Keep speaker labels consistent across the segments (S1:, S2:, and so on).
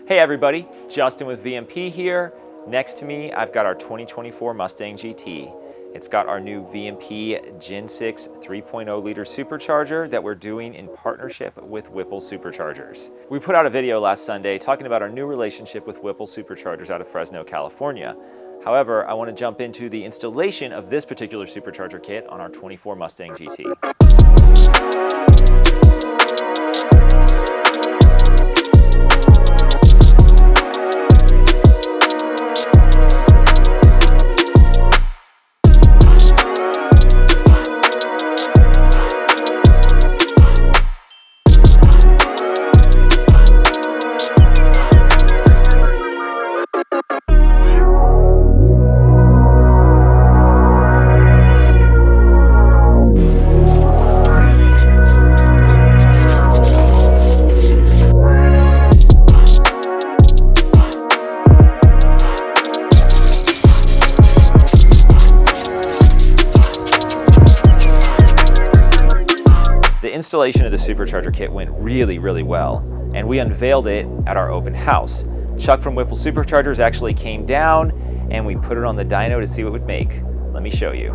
S1: Hey everybody, Justin with VMP here. Next to me, I've got our 2024 Mustang GT. It's got our new VMP Gen 6 3.0 liter supercharger that we're doing in partnership with Whipple Superchargers. We put out a video last Sunday talking about our new relationship with Whipple Superchargers out of Fresno, California. However, I want to jump into the installation of this particular supercharger kit on our 24 Mustang GT. The installation of the supercharger kit went really well, and we unveiled it at our open house. Chuck from Whipple Superchargers actually came down and we put it on the dyno to see what it would make. Let me show you.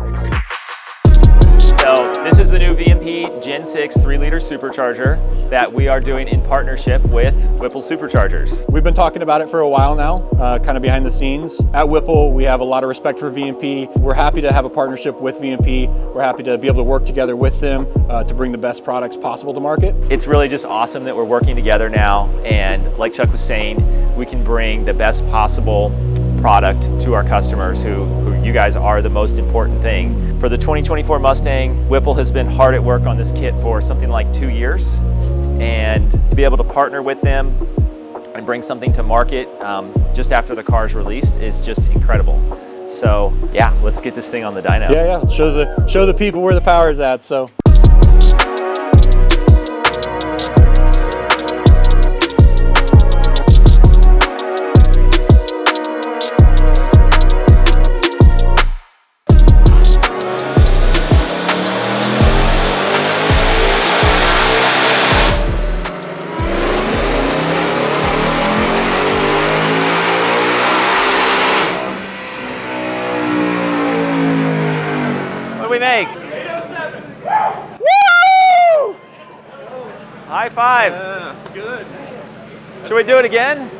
S1: So this is the new VMP Gen 6 3-liter supercharger that we are doing in partnership with Whipple Superchargers.
S2: We've been talking about it for a while now, kind of behind the scenes. At Whipple, we have a lot of respect for VMP. We're happy to have a partnership with VMP. We're happy to be able to work together with them to bring the best products possible to market.
S1: It's really just awesome that we're working together now, and like Chuck was saying, we can bring the best possible product to our customers who you guys are the most important thing. For the 2024 Mustang, Whipple has been hard at work on this kit for something like 2 years, and to be able to partner with them and bring something to market just after the car's released is just incredible. So yeah, let's get this thing on the dyno.
S2: Yeah, let's show the people where the power is at. So.
S1: What do we make?
S2: 807.
S1: Woo! High five.
S2: Yeah, that's good.
S1: Should we do it again?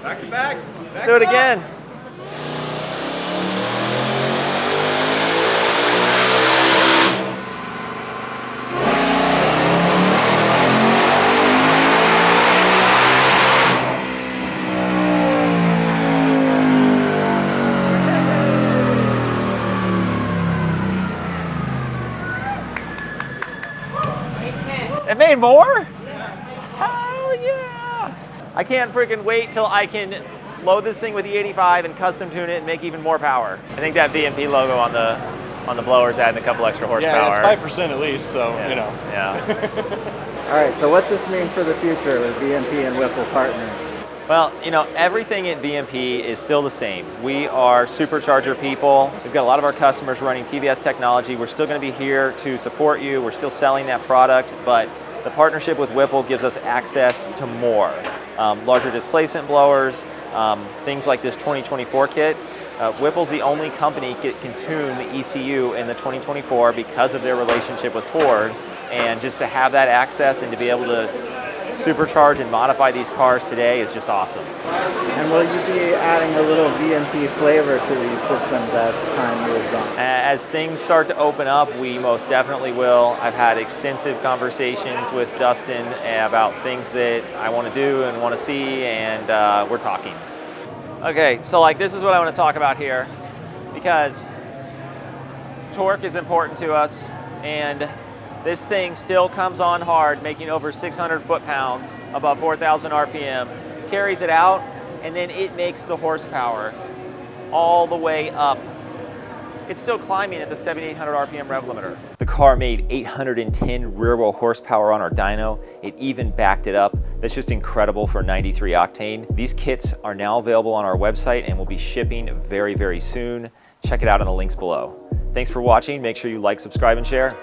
S2: Back to back.
S1: Let's do it again. It made more? Hell yeah! I can't freaking wait till I can load this thing with the 85 and custom tune it and make even more power. I think that VMP logo on the blower is adding a couple extra horsepower.
S2: Yeah, it's 5% at least, so
S1: yeah.
S2: You know.
S1: Yeah.
S3: All right, so what's this mean for the future with VMP and Whipple partnering?
S1: Well, you know, everything at VMP is still the same. We are supercharger people. We've got a lot of our customers running TVS technology. We're still going to be here to support you. We're still selling that product, but the partnership with Whipple gives us access to more. Larger displacement blowers, things like this 2024 kit. Whipple's the only company that can tune the ECU in the 2024 because of their relationship with Ford, and just to have that access and to be able to supercharge and modify these cars today is just awesome.
S3: And will you be adding a little VMP flavor to these systems as the time moves on?
S1: As things start to open up, we most definitely will. I've had extensive conversations with Dustin about things that I want to do and want to see, and we're talking. Okay, so like this is what I want to talk about here, because torque is important to us, and this thing still comes on hard, making over 600 foot-pounds, above 4,000 RPM, carries it out, and then it makes the horsepower all the way up. It's still climbing at the 7,800 RPM rev limiter. The car made 810 rear-wheel horsepower on our dyno. It even backed it up. That's just incredible for 93 octane. These kits are now available on our website and will be shipping very soon. Check it out in the links below. Thanks for watching. Make sure you like, subscribe, and share.